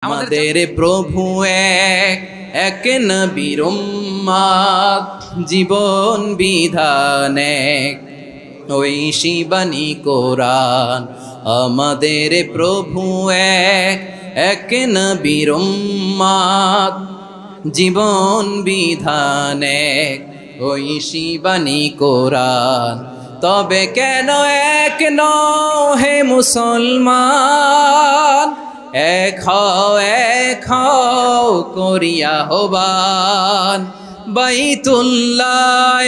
আমাদের প্রভু এক এক নবীর উম্মত, জীবন বিধান এক, ওই শিবানী কোরআন। আমাদের প্রভু এক এক নবীর উম্মত, জীবন বিধান এক, ওই শিবানী কোরআন। তবে কেন এক নও হে মুসলমান, এক হও করিয়া হবান। বাইতুল্লাহ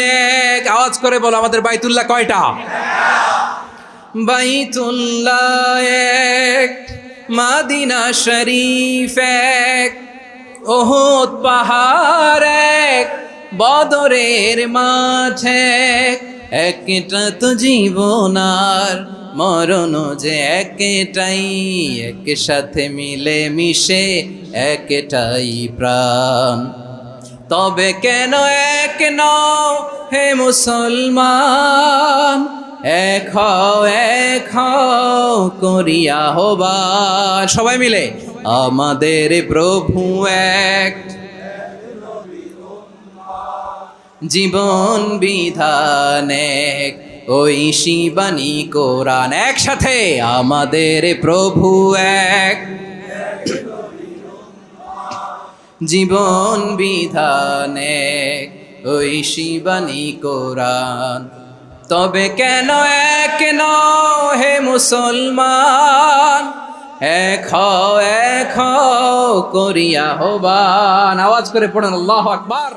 এক, আওয়াজ করে বলো আমাদের বাইতুল্লাহ কয়টা? বাইতুল্লাহ এক, মাদিনা শরীফ এক, ওহুদ পাহাড় এক, বদরের মাঠ এক। একটা তো জীবন আর মরণ যে একটাই, এক সাথে মিলে মিশে একটাই প্রাণ। তবে কেন এক নও হে মুসলমান, এক হও করিয়া হবান। সবাই মিলে আমাদের প্রভু এক, জীবন বিধান এক, ওই শিবানী কোরআন। একসাথে আমাদের প্রভু এক, জীবন বিধান এক, ওই শিবানী কোরআন। তবে কেন এক নও হে মুসলমান, এক হও করিয়া হবান। আওয়াজ করে পড়েন আল্লাহু আকবার।